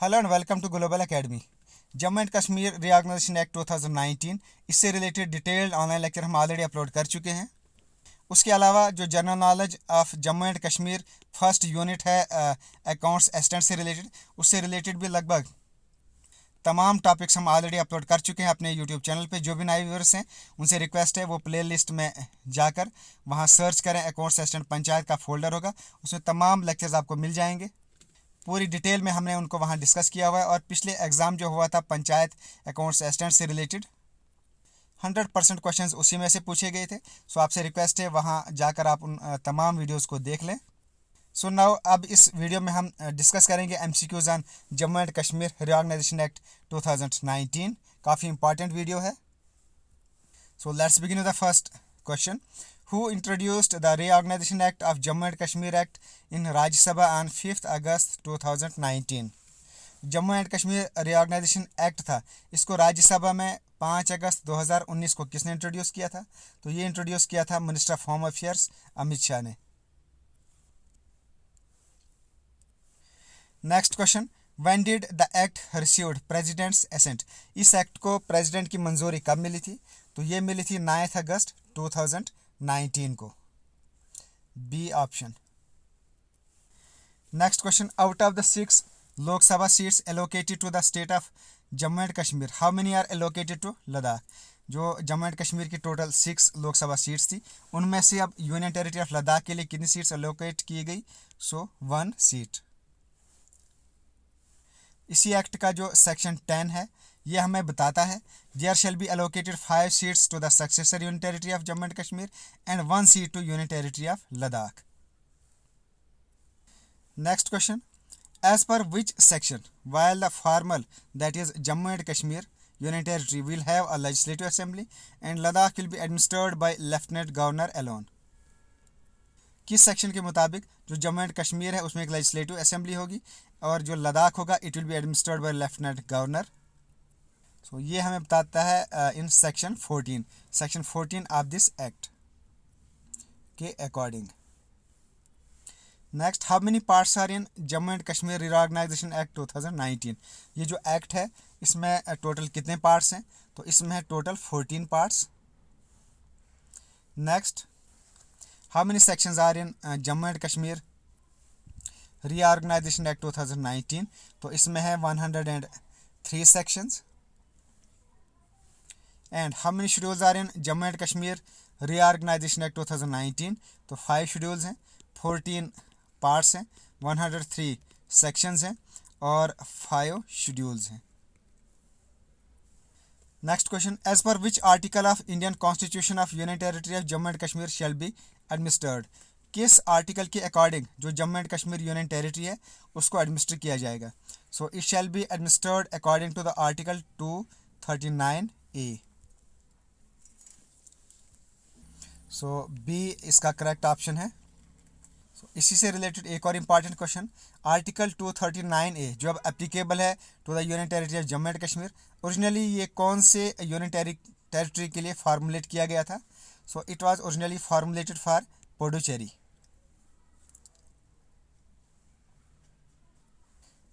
Hello and welcome to Global Academy. Jammu and Kashmir reorganisation act 2019 इससे related detailed online lecture हम already upload कर चुके हैं। उसके अलावा जो general knowledge of Jammu and Kashmir first unit है अकाउंट्स असिस्टेंट से रिलेटेड, उससे रिलेटेड भी लगभग तमाम टॉपिक्स हम ऑलरेडी अपलोड कर चुके हैं अपने यूट्यूब चैनल पे। जो भी नए व्यूअर्स हैं उनसे रिक्वेस्ट है वो प्ले लिस्ट में जाकर वहाँ सर्च करें, अकाउंट्स असिस्टेंट पंचायत का फोल्डर होगा, उसमें तमाम लेक्चर्स आपको मिल जाएंगे। पूरी डिटेल में हमने उनको वहाँ डिस्कस किया हुआ है। और पिछले एग्ज़ाम जो हुआ था पंचायत अकाउंट्स असिस्टेंट से रिलेटेड 100% क्वेश्चंस उसी में से पूछे गए थे। सो आपसे रिक्वेस्ट है वहाँ जाकर आप उन तमाम वीडियोस को देख लें। सो नाउ अब इस वीडियो में हम डिस्कस करेंगे MCQs on Jammu and Kashmir reorganisation act 2019। काफ़ी इंपॉर्टेंट वीडियो है। So let's begin with the first question. Who introduced the Reorganization Act of Jammu and Kashmir Act in Rajya Sabha on 5th August 2019? Jammu and Kashmir reorganisation act था, इसको राज्यसभा में 5 अगस्त 2019 को किसने introduce किया था? तो ये इंट्रोड्यूस किया था minister of home affairs Amit Shah ने। Next question, when did the act received president's assent? इस एक्ट को प्रेसिडेंट की मंजूरी कब मिली थी? तो ये मिली थी 9 अगस्त 2019 को, B option. Next question, out of the 6 Lok Sabha seats allocated to the state of Jammu and Kashmir, how many are allocated to Ladakh? जो जम्मू एंड कश्मीर की टोटल 6 लोकसभा सीट्स थी, उनमें से अब यूनियन टेरिटरी ऑफ लद्दाख के लिए कितनी सीट्स एलोकेट की गई? सो 1 सीट। इसी एक्ट का जो सेक्शन 10 है ये हमें बताता है there shall be allocated 5 seats to the successor union territory of Jammu and Kashmir and 1 seat to union territory of Ladakh. Next question, as per which section while the formal that is Jammu and Kashmir Union Territory will have a legislative assembly and Ladakh will be administered by Lieutenant Governor alone? किस section के मुताबिक जो Jammu and Kashmir है उसमें एक legislative assembly होगी और जो लद्दाख होगा it will be administered by lieutenant governor. So ये हमें बताता है in section 14 of this act के according. Next, how many parts are in Jammu and Kashmir reorganisation act 2019? ये जो एक्ट है इसमें टोटल कितने पार्ट्स हैं? तो इसमें है total 14 parts. Next, how many sections are in Jammu and Kashmir reorganisation act 2019? तो इसमें है 103 sections. And how many schedules are in Jammu and Kashmir reorganisation act 2019? तो 5 शेड्यूल्स हैं, 14 पार्ट्स हैं, 103 सेक्शंस हैं और 5 शेड्यूल्स हैं। Next question, as per which article of Indian constitution of union territory of Jammu and Kashmir shall be administered? किस article के according जो Jammu and Kashmir union territory है उसको एडमिनिस्टर किया जाएगा? So it shall be administered according to the article 239A। So B इसका correct option है। इसी से रिलेटेड एक और इम्पॉर्टेंट क्वेश्चन, आर्टिकल 239A जो अब एप्लीकेबल है to the union territory of Jammu and Kashmir, originally ये कौन से यूनियन टेरिटरी के लिए फार्मूलेट किया गया था? So it was originally formulated for Puducherry.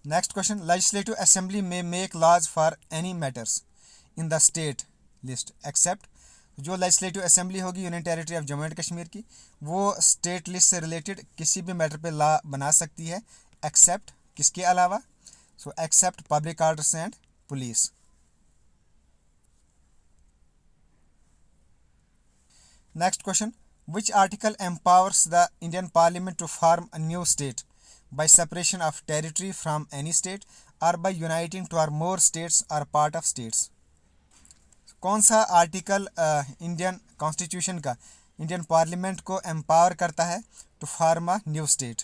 Next question, legislative assembly में make laws for any matters in the state list except? जो लेजिस्लेटिव असेंबली होगी union territory of Jammu and Kashmir की, वो स्टेट लिस्ट से रिलेटेड किसी भी मैटर पे लॉ बना सकती है एक्सेप्ट किसके अलावा? So except public orders and police. Next question, which article empowers the Indian parliament to form a new state by separation of territory from any state और by uniting two or more states और part of states? कौन सा article Indian constitution का Indian parliament को empower करता है to form a new state?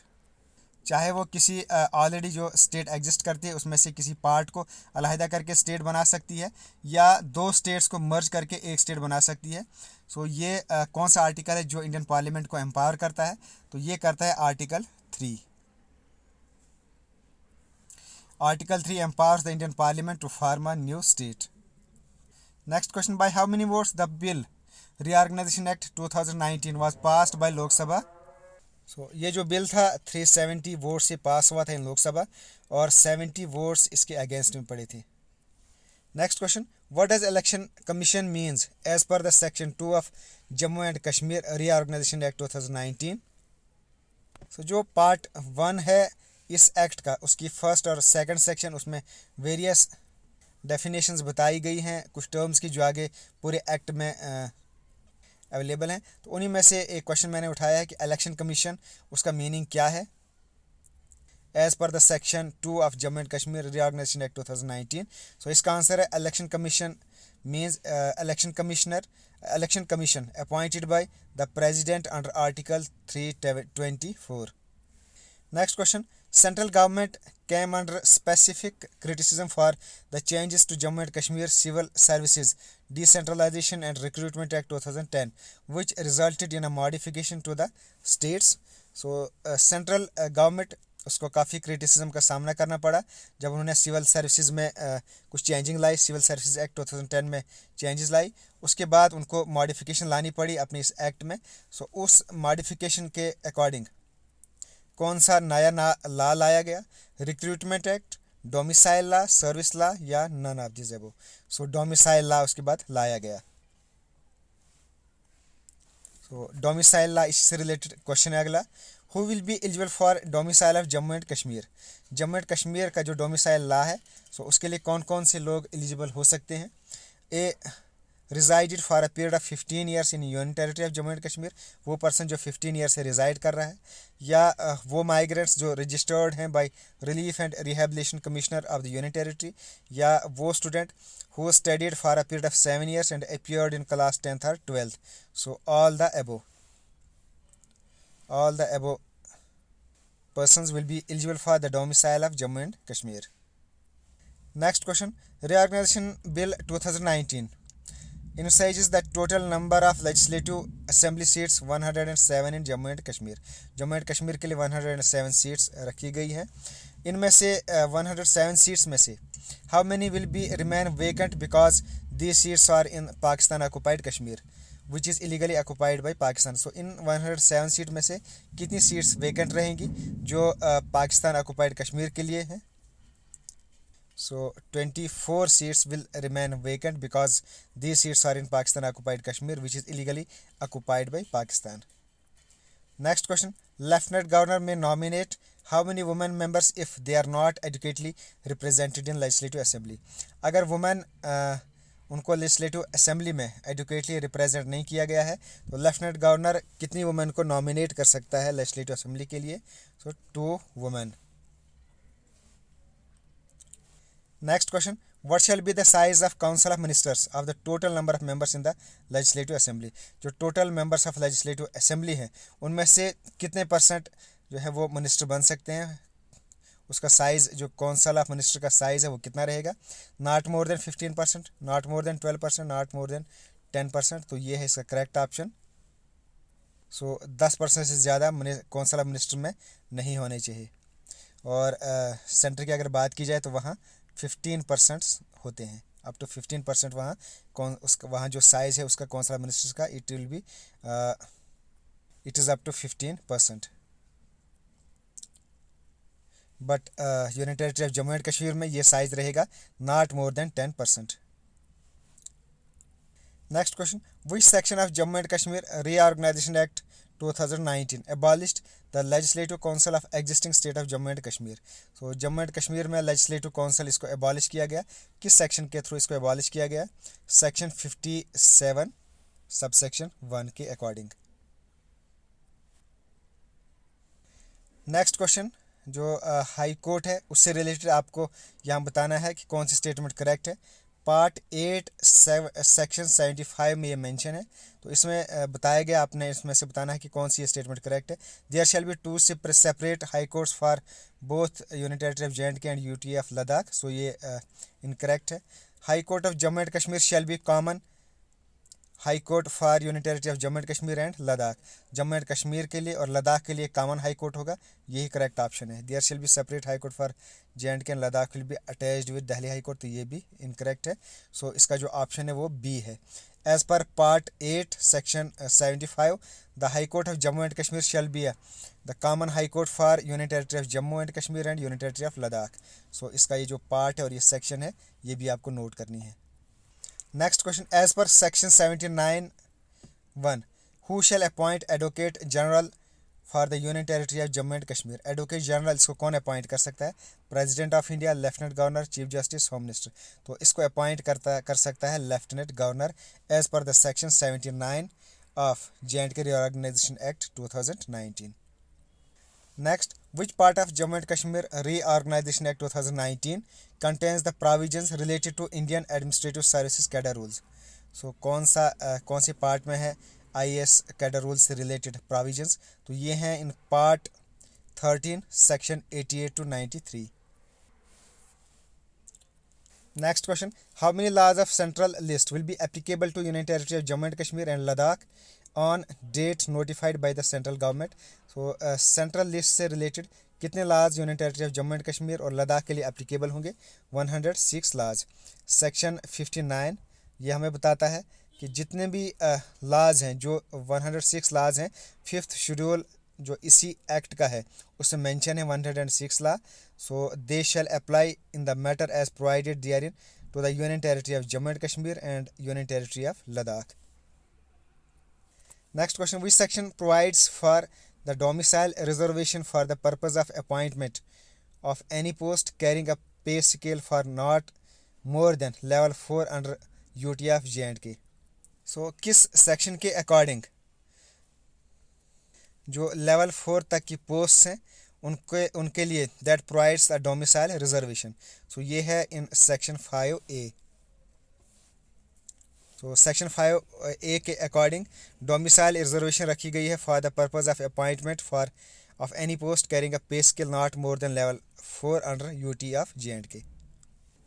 चाहे वो किसी ऑलरेडी जो स्टेट एग्जिस्ट करती है उसमें से किसी पार्ट को अलहदा करके स्टेट बना सकती है या 2 स्टेट्स को मर्ज करके एक स्टेट बना सकती है। सो ये कौन सा आर्टिकल है जो इंडियन पार्लियामेंट को एम्पावर करता है? तो ये करता है article 3। Article 3 empowers the Indian Parliament to form a new state. Next question, by how many votes the bill Reorganization Act 2019 was passed by Lok Sabha? ये जो बिल था 370 वोट से पास हुआ था इन लोकसभा और 70 वोट्स इसके अगेंस्ट में पड़े थे। Next question, what does election commission means as per the section 2 of Jammu and Kashmir reorganisation act 2019। जो पार्ट 1 है इस एक्ट का, उसकी फर्स्ट और सेकंड सेक्शन, उसमें वेरियस डेफिनेशंस बताई गई हैं, कुछ टर्म्स की जो आगे पूरे एक्ट में अवेलेबल हैं। तो उन्हीं में से एक क्वेश्चन मैंने उठाया है कि इलेक्शन कमीशन, उसका मीनिंग क्या है as per the section 2 of Jammu and Kashmir reorganisation act 2019। इसका आंसर है election commission means election commission appointed by the president under article 324। Next question, central government came under specific criticism for the changes to Jammu and Kashmir Civil Services Decentralization and Recruitment Act 2010, which resulted in a modification to the states. Central government उसको काफ़ी criticism का सामना करना पड़ा जब उन्होंने civil services में कुछ चेंजिंग लाई, सिविल सर्विसेज एक्ट 2010 में चेंजेस लाई। उसके बाद उनको मॉडिफिकेशन लानी पड़ी अपने इस एक्ट में। उस मॉडिफिकेशन के अकॉर्डिंग कौन सा नया लॉ लाया गया? Recruitment act, domicile law, service law या none of this above. Domicile law उसके बाद लाया गया। डोमिसाइल लॉ, इससे रिलेटेड क्वेश्चन है अगला, who will be eligible for domicile of Jammu and Kashmir. Jammu and Kashmir का जो डोमिसाइल लॉ है उसके लिए कौन कौन से लोग एलिजिबल हो सकते हैं? A resided for a period of 15 years in union territory of Jammu and Kashmir, वो पर्सन जो 15 ईयर से रिजाइड कर रहा है, या वो माइग्रेंट्स जो रजिस्टर्ड हैं by relief and rehabilitation commissioner of the union territory, या वो student who studied for a period of 7 years and appeared in class 10th और 12th। all the above persons will be eligible for the domicile of Jammu and Kashmir. Next question, Reorganization Bill 2019 envisages the total number of legislative assembly seats 107 in Jammu and Kashmir. Jammu and Kashmir के लिए 107 seats रखी गई हैं। इनमें से 107 seats में से how many will be remain vacant because these seats are in Pakistan occupied Kashmir which is illegally occupied by Pakistan। In 107 seat में से कितनी सीट्स वेकेंट रहेंगी जो पाकिस्तान ऑक्युपाइड कश्मीर के लिए हैं? 24 seats will remain vacant because these seats are in Pakistan occupied Kashmir which is illegally occupied by Pakistan. Next question, Lieutenant Governor may nominate how many women members if they are not adequately represented in Legislative Assembly। अगर women उनको legislative assembly में adequately represent नहीं किया गया है तो lieutenant governor कितनी women को नॉमिनेट कर सकता है लेजिस्लेटिव असेंबली के लिए? 2 women. Next question, what shall be the size of council of ministers of the total number of members in the legislative assembly. जो total members of legislative assembly हैं उनमें से कितने % जो है वो मिनिस्टर बन सकते हैं? उसका साइज़, जो काउंसिल ऑफ मिनिस्टर का साइज़ है वो कितना रहेगा? Not more then 15%, not more then 12%, not more than 10%। तो ये है इसका करेक्ट ऑप्शन। 10% से ज़्यादा काउंसिल ऑफ मिनिस्टर में नहीं होने चाहिए। और सेंटर की अगर बात की जाए तो वहाँ 15% होते हैं, अप टू 15% वहाँ जो साइज़ है उसका काउंसिल ऑफ मिनिस्टर्स का it is up to 15%। But union territory of Jammu and Kashmir में ये साइज रहेगा not more than 10%। Next question, which section of Jammu and Kashmir reorganisation act 2019 abolished the legislative council of existing state of Jammu and Kashmir. Jammu and Kashmir में legislative council इसको abolish किया गया, किस section के through इसको एबॉलिश किया गया? सेक्शन 57 सबसेक्शन 1 के अकॉर्डिंग। नेक्स्ट क्वेश्चन, जो हाई कोर्ट है उससे रिलेटेड आपको यहाँ बताना है कि कौन सी स्टेटमेंट करेक्ट है। पार्ट 8 सेक्शन 75 में ये मेंशन है, तो इसमें बताया गया, आपने इसमें से बताना है कि कौन सी ये स्टेटमेंट करेक्ट है। There shall be 2 separate high courts for both union territory of JNK and UT of Ladakh. ये इनकरेक्ट है। High court of Jammu and Kashmir shall be common high court for union territory of Jammu and Kashmir and Ladakh. Jammu and Kashmir के लिए और लद्दाख के लिए common high court होगा, यही correct option है। देयर शिल B separate high court for J&K and Ladakh will be attached with Delhi high court, तो ये भी इनकरेक्ट है। सो इसका जो ऑप्शन है वो बी है। As per part 8 section 75 the high court of Jammu and Kashmir shall be the common high court for union territory of Jammu and Kashmir and union territory of Ladakh. So इसका ये जो पार्ट है और ये सेक्शन है ये भी आपको नोट करनी है। Next question, as per section 79(1) who shall appoint advocate general for the union territory of Jammu and Kashmir. Advocate general इसको कौन अपॉइंट कर सकता है? President of India, lieutenant governor, chief justice, home minister. तो इसको अपॉइंट कर सकता है lieutenant governor as per the section 79 of J&K reorganisation act 2019। Next, which part of Jammu and Kashmir Reorganization Act 2019 contains the provisions related to Indian Administrative Services cadre rules? So कौन C part में है IAS cadre rules से related provisions? तो ये हैं in part 13 section 88 to 93। Next question, how many laws of central list will be applicable to Union Territory of Jammu and Kashmir and Ladakh on date notified by the central government? So central list से related कितने लाज union territory of Jammu and Kashmir और लद्दाख के लिए applicable होंगे? 106 लाज। Section 59 ये हमें बताता है कि जितने भी लाज हैं, जो 106 लाज हैं, 5th शेड्यूल जो इसी एक्ट का है उसमें मेंशन है 106 law. So they shall apply in the matter as provided therein to the union territory of Jammu and Kashmir and union territory of Ladakh. Next question, which section provides for the domicile reservation for the purpose of appointment of any post carrying a pay scale for not more than level 4 under UT of J&K। So किस section के according जो level 4 तक की post हैं उनके लिए that provides the domicile reservation? So ये है इन सेक्शन 5A। तो सेक्शन 5A के अकॉर्डिंग डोमिसाइल रिजर्वेशन रखी गई है for the purpose of appointment for of any post carrying a पे scale not more then level 4 under UT of J&K।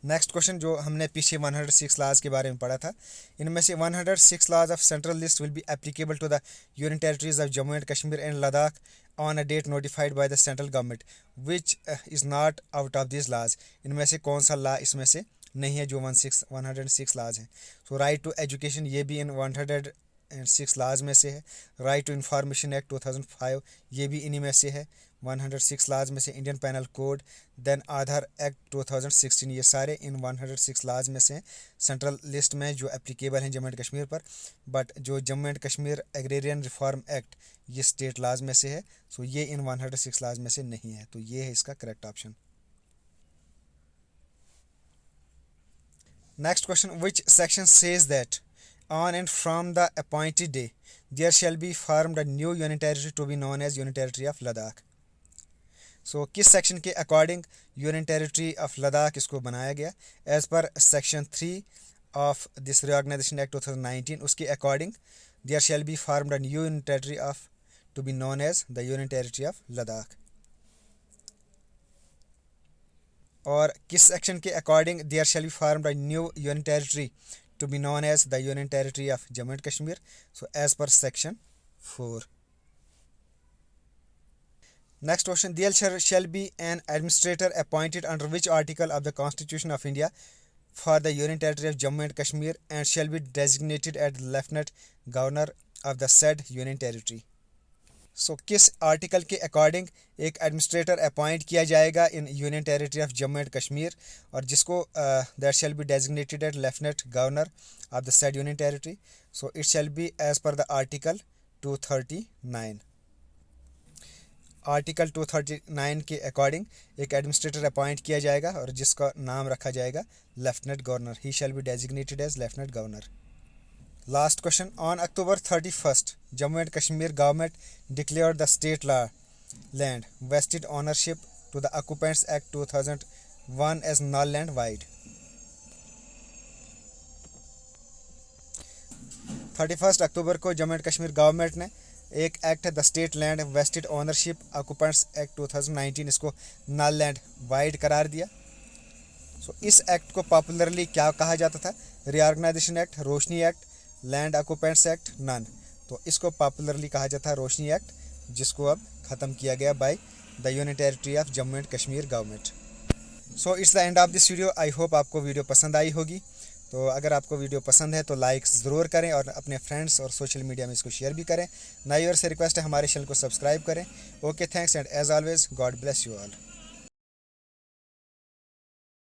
Next question, जो हमने पीछे 106 लॉज के बारे में पढ़ा था, इनमें से 106 laws of central list will be applicable to the union territories of Jammu and Kashmir and Ladakh on a date notified by the central government which is not out of this laws. इनमें से कौन सा लॉ इसमें से नहीं है जो 106 लाज हैं? सो राइट टू एजुकेशन ये भी इन 106 लाज में से है। राइट टू इंफॉर्मेशन एक्ट 2005 ये भी इन्हीं में से है 106 लाज में से। इंडियन पैनल कोड, देन आधार एक्ट 2016, ये सारे इन 106 लाज में से हैं सेंट्रल लिस्ट में जो एप्लीकेबल हैं जम्मू एंड कश्मीर पर। बट जो Jammu and Kashmir agrarian reform act ये स्टेट लाज में से है, सो ये इन 106 लाज में से नहीं है। तो ये है इसका correct option. Next question, which section says that on and from the appointed day there shall be formed a new union territory to be known as Union Territory of Ladakh? So किस section के according union territory of Ladakh इसको बनाया गया? As per section 3 of this reorganisation act 2019 उसके according there shall be formed a new union territory of to be known as the union territory of Ladakh. और किस section के according there shall be formed a new union territory to be known as the union territory of Jammu and Kashmir? So as per section 4। Next question, there shall be an administrator appointed under which article of the constitution of India for the union territory of Jammu and Kashmir and shall be designated at lieutenant governor of the said union territory? So किस article के according एक administrator appoint किया जाएगा in union territory of Jammu and Kashmir और जिसको that shall be designated at lieutenant governor of the said union territory? So it shall be as per the article 239। Article 239 के according एक administrator appoint किया जाएगा और जिसका नाम रखा जाएगा lieutenant governor. He shall be designated as lieutenant governor. Last question, on October 31st, Jammu and Kashmir government declared the state law land vested ownership to the Occupants Act 2001 as null and void. 31 अक्टूबर को Jammu and Kashmir government ने एक act है the state land vested ownership occupants act 2019 इसको null and wide करार दिया। सो इस act को पॉपुलरली क्या कहा जाता था? Reorganisation act, Roshni act, land occupants act none. तो इसको पॉपुलरली कहा जाता है रोशनी एक्ट, जिसको अब ख़त्म किया गया by the union territory of Jammu and Kashmir government. So it's the end of this video. I hope आपको वीडियो पसंद आई होगी। तो अगर आपको वीडियो पसंद है तो लाइक्स ज़रूर करें और अपने फ्रेंड्स और सोशल मीडिया में इसको शेयर भी करें। नई और से रिक्वेस्ट है हमारे चैनल को सब्सक्राइब करें। Okay, thanks and as always God bless you all.